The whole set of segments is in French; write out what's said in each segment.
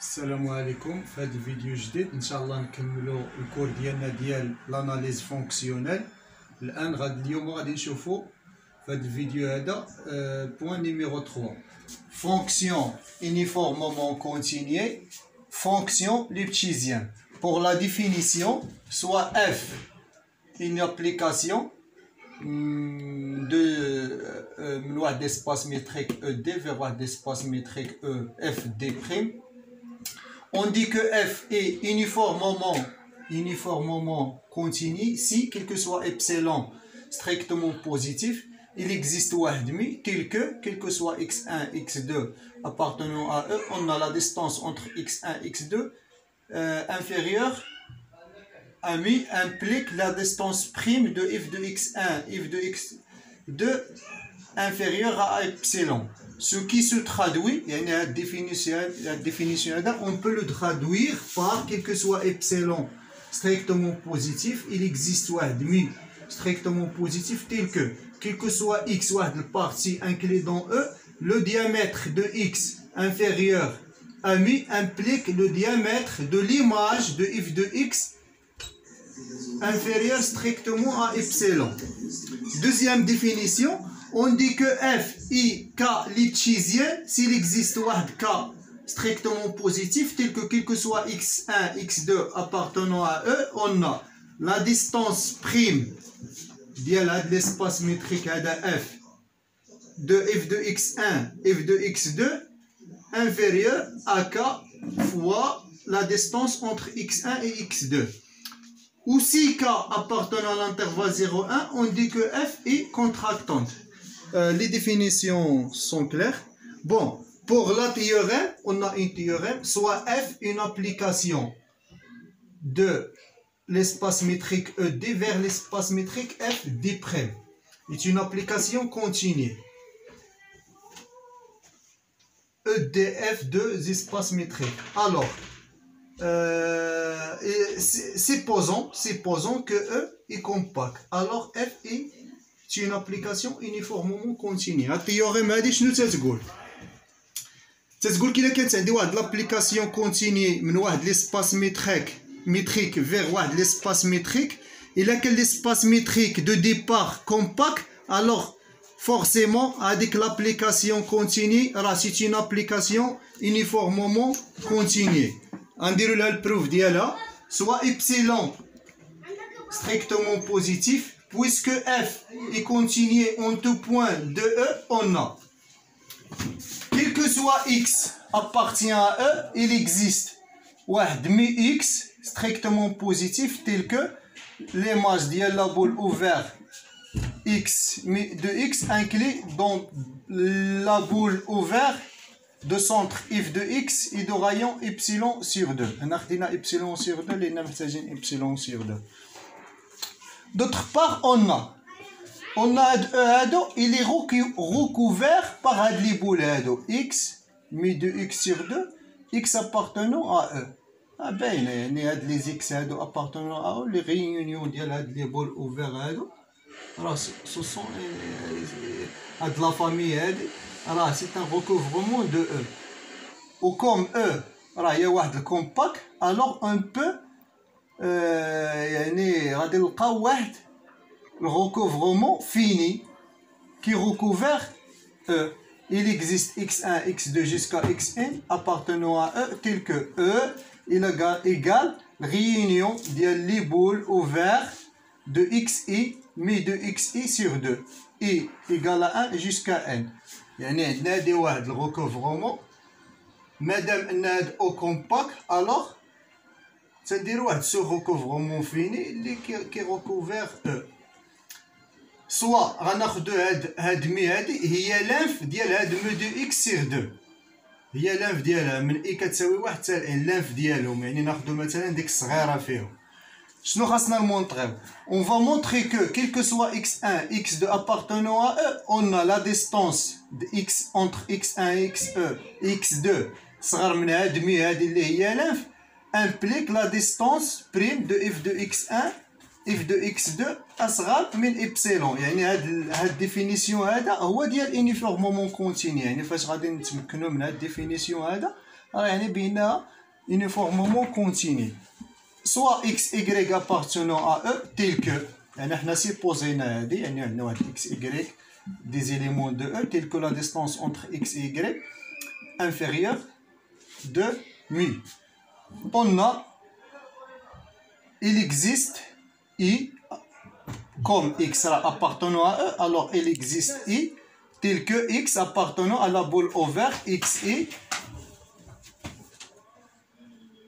السلام عليكم. في هذا الفيديو جديد ان شاء الله نكملوا الكور ديالنا ديال لاناليز فونكسيونيل. اليوم غادي نشوفوا في هذا الفيديو هذا بوين نيميرو 3 فونكسيون uniformément continue fonction lipschitzienne. Pour la définition, soit f une application de d'espace métrique ED vers d'espace métrique EFD'. On dit que f est uniformément continu si, quel que soit epsilon strictement positif, il existe un demi tel que, quel que soit x1, x2 appartenant à E, on a la distance entre x1 et x2 inférieure à mi implique la distance prime de f de x1, f de x2 inférieure à epsilon. Ce qui se traduit, il y a une définition, on peut le traduire par quel que soit epsilon strictement positif, il existe un demi strictement positif tel que, quel que soit x, la partie inclue dans E, le diamètre de x inférieur à mi implique le diamètre de l'image de f de x inférieur strictement à epsilon. Deuxième définition, on dit que f est K lipschitzienne s'il existe un K strictement positif tel que quel que soit x1, x2 appartenant à E, on a la distance prime de l'espace métrique f de f de x1, f de x2 inférieur à K fois la distance entre x1 et x2. Ou si K appartenant à l'intervalle 0,1, on dit que f est contractante. Les définitions sont claires. Bon, pour la théorème, on a une théorème, soit f une application de l'espace métrique ED vers l'espace métrique FD'. C'est une application continue. EDF de espaces métriques. Alors, supposons que E est compact. Alors, F est une application uniformément continue. La théorème هذه شنو تتقول؟ تتقول كي كانت عندي واحد لابليكاسيون كونتيني من واحد ليسباس métrique vers l'espace métrique, et là que l'espace métrique de départ compact, alors forcément avec l'application continue, c'est une application uniformément continue. On dirait là le preuve d'IA, soit epsilon strictement positif, puisque f est continu en tout point de E, on a quel que soit x appartient à E, il existe un demi x strictement positif tel que l'image de la boule ouverte x de x inclus dans la boule ouverte de centre f de x et de rayon epsilon sur 2. On a epsilon sur 2, les epsilon sur 2. D'autre part, on a il est recouvert par les boules x mi de x sur 2, x appartenant à E. Ah ben, les x appartenant à eux, les réunions de les bols ouverts à eux, ce sont de la famille, c'est un recouvrement de E. Ou comme E, il y a un compact, alors on peut le recouvrement fini qui recouvre E. Il existe x1, x2 jusqu'à xn appartenant à E tel que E il égale réunion des boules ouvertes de xi mi de xi sur 2 i égale à 1 jusqu'à n. يعني عندنا هادي واحد الركوفرمون مادام ان هاد او كومباكت الوغ تنديرو واحد سو ركوفرمون فيني اللي كيروكوفير او. سوا غناخدو هاد مي هادي هي لانف ديال هاد مو دو اكس سير 2، هي لانف ديالها من اي كتساوي 1 حتى ان لانف ديالهم، يعني ناخدو مثلا ديك الصغيره فيهم. شنو خاصنا نمونطريو؟ اون فا مونطري كو كيل كو سوا x1 x2 appartenant à E, on a la distance de x entre x1 et x2 صغر من هاد مي هادي اللي هي لانف implique la distance prime de f de x1 f de x2 اصغر من ابسيلون. يعني هاد ديفينيسيون هذا هو ديال uniformément continu. يعني فاش غادي نتمكنوا من هاد ديفينيسيون هذا يعني بينها uniformément continu soit x y appartenant à E tel que يعني حنا سيبوزينا هادي يعني عندنا واحد x y des éléments de E tel que la distance entre x et y inférieure de mu. On a il existe I comme x appartenant à E, alors il existe I tel que x appartenant à la boule ouverte xi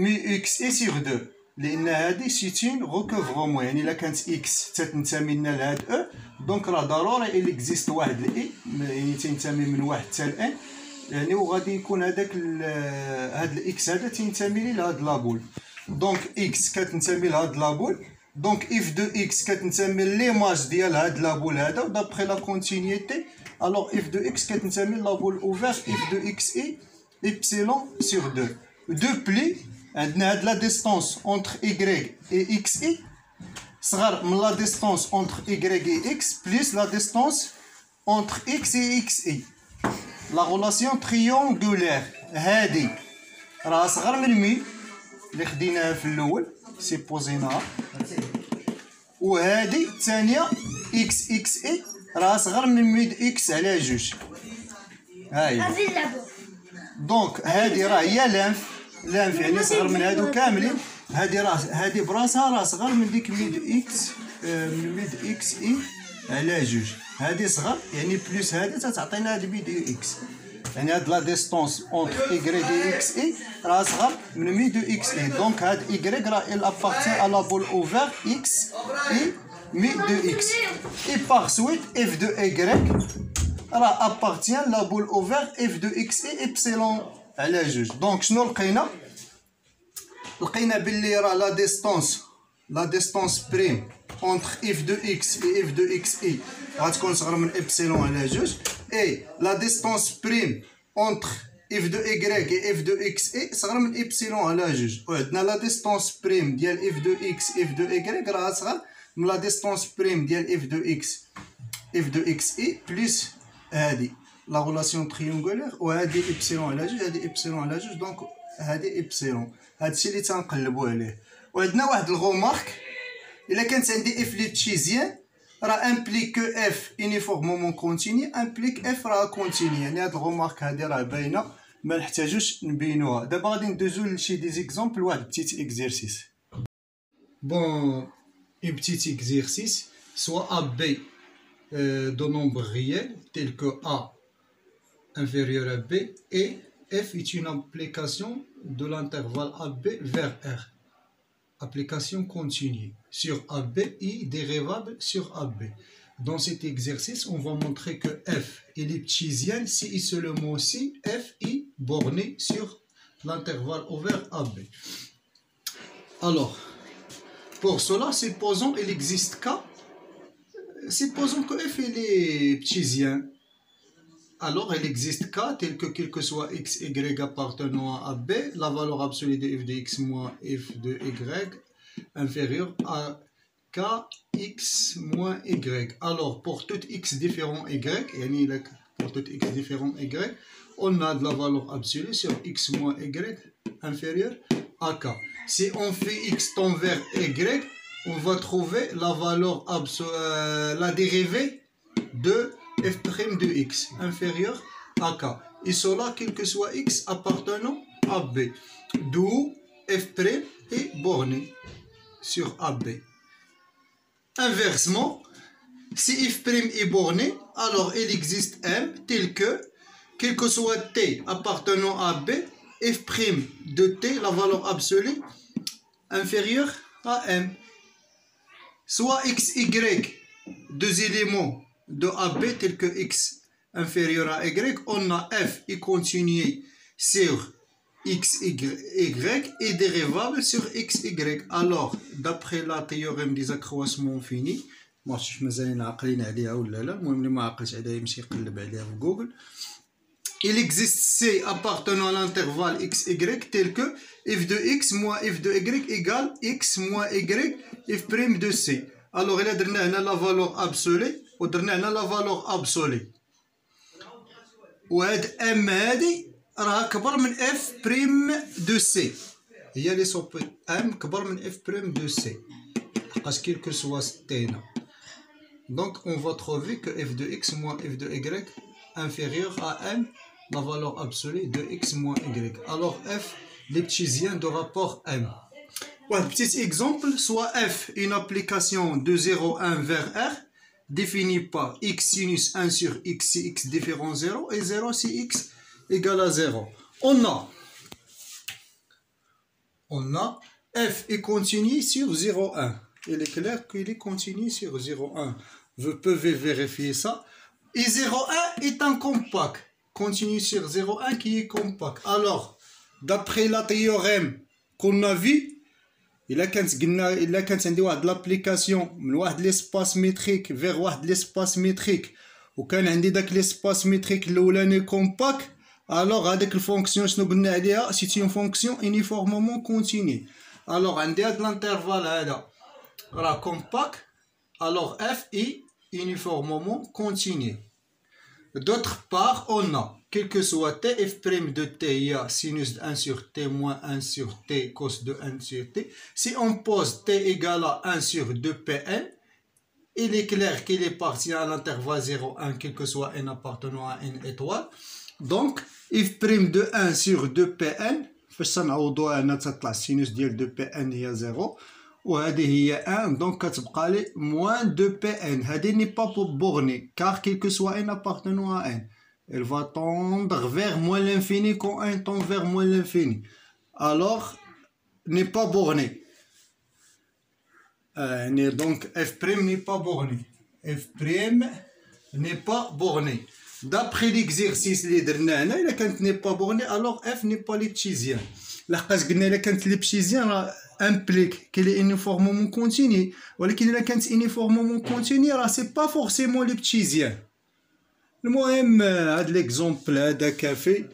mu xi sur 2 لان هذه سيتين recouvrement يعني الا كانت x تنتمي لنا لهاد او دونك راه ضروري il existe واحد الاي يعني تنتمي من واحد حتى لان يعني وغادي يكون هذاك هاد الاكس هذا تنتمي لهاد لابول دونك x كتنتمي لهاد لابول دونك اف دو اكس كتنتمي ليماج ديال هاد لابول هذا ودابخي لا كونتينيتي الوغ اف دو اكس كتنتمي لابول اوفير اف دو اكس اي ابسيلون سور 2 دو بلي عندنا هاد لا ديستونس اونتر اي اي اكس اي صغر من لا ديستونس اونتر اي اي اكس بليس لا ديستونس اونتر اكس اي اكس اي لا غولاسيون تريونغولير هادي راه صغر من مي اللي خديناها في الاول سيبوزيناها وهادي الثانيه اكس اكس اي راه صغر من ميد اكس على جوج هاهي دونك هادي راه هي لانف يعني صغر من هادو كاملين هادي راه هادي براسها راه صغر من ديك ميد اكس من ميد اكس اي على جوج هادي صغر يعني بلوس هادي تتعطينا هاد ميد اكس يعني هاد لا ديستونس اونتر اي اكس اي راه صغر من مي دو اكس اي دونك هاد اي راه il appartient à la boule ouverte x اي مي دو اكس اي باغ سويت اف دو اي راه appartient la boule ouverte f de x اي ابسيلون على جوج دونك شنو لقينا باللي راه لا ديستونس بريم اونتر اف دو اكس اي اف دو اكس اي غتكون صغر من ابسيلون على جوج اي لا ديستونس بريم اونتر اف دو اي اف دو اكس اي صغر من ابسيلون على جوج وعندنا لا ديستونس بريم ديال اف دو اكس اف دو اي راه صغر من لا ديستونس بريم ديال اف دو اكس اي بلس هادي لا غولاسيون تريونغولير وهادي ابسيلون على جوج هادي ابسيلون على جوج دونك هادي ابسيلون هادشي اللي تنقلبوا عليه وعندنا واحد الغومارك الا كانت عندي اف ليبتشيزيان راه امبليك كو اف يونيفورمومون كونتيني امبليك اف راه كونتيني يعني هاد الغومارك هادي راه باينه ما نحتاجوش نبينوها دابا غادي ندوزو لشي دي زيكزامبل واحد بتيت اكزيرسيس بون اون بتيت اكزيرسيس سوا ا بي de nombres réels tels que A inférieur à B et F est une application de l'intervalle AB vers R. Application continue sur AB et dérivable sur AB. Dans cet exercice, on va montrer que F est elliptisienne si et seulement si F est borné sur l'intervalle ouvert AB. Alors, pour cela, supposons qu'il existe K. Supposons que f est ptisien, alors il existe k tel que quel que soit x, y appartenant à b, la valeur absolue de f de x moins f de y inférieure à k x moins y. Alors pour tout x différent y, pour tout x différent y, on a de la valeur absolue sur x moins y inférieure à k. Si on fait x tend vers y, on va trouver la valeur la dérivée de f' de x inférieure à k. Et cela quel que soit x appartenant à b. D'où f' est borné sur AB. Inversement, si f' est borné, alors il existe m tel que quel que soit t appartenant à b, f' de t, la valeur absolue inférieure à m. Soit x, y, deux éléments de AB tels que x inférieur à y, on a f est continué sur x, y et dérivable sur x, y. Alors, d'après la théorème des accroissements finis, ما عرفتش مازالين عاقلين عليها ولا لا المهم اللي ما عاقلش عليها يمشي يقلب عليها في جوجل. Il existe C appartenant à l'intervalle x, y tel que f de x moins f de y égale x moins y f' de c. Alors, il a donné la valeur absolue ou donné la valeur absolue. و هاد m هادي راه كبر من اف بريم دو سي، هي لي سوبي ام كبر من اف بريم دو سي، لحقاش كيل كو سوا ستينا. Donc on va trouver que f de x moins f de y inférieur à m, la valeur absolue de x moins y. Alors f, l'eptisien de rapport m. Ouais, petit exemple, soit f, une application de 0, 1 vers r, définie par x sinus 1 sur x si x différent 0 et 0 si x égale à 0. On a f est continu sur 0,1. Il est clair qu'il est continu sur 0,1. Vous pouvez vérifier ça. Et 0,1 est un compact. Continu sur 0,1 qui est compact. Alors, d'après la théorème qu'on a vu, il a quand l'application de l'espace métrique vers l'espace métrique. Ou quand on a l'espace métrique l'oulane compact, alors avec la fonction c'est une fonction uniformément continue. Alors, on a l'intervalle là, compact, alors f est uniformément continu. D'autre part, on a, quel que soit t, f' de t, il y a sinus de 1 sur t moins 1 sur t cos de 1 sur t. Si on pose t égale à 1 sur 2pn, il est clair qu'il est parti à l'intervalle 0,1, quel que soit n appartenant à n étoile. Donc, f' de 1 sur 2pn, فاش نعوضوها هنا تطلع السينوس ديال 2pn هي 0 وهذه هي 1 دونك كتبقى لي موان 2pn. هذه ني با بورني car quel que soit n appartenant à n, elle va tendre vers moins l'infini quand n tend vers moins l'infini. Alors, n'est pas borné. Donc f' n'est pas borné. f' n'est pas borné. D'après l'exercice اللي درنا هنا إلا كانت n'est pas borné alors f n'est pas l'eptisien. لحقاش قلنا إلا كانت l'eptisien راه implique qu'il est uniformément continu، ولكن إلا كانت uniformément continu راه c'est pas forcément l'eptisien. المهم هاد l'exemple هذا كافي.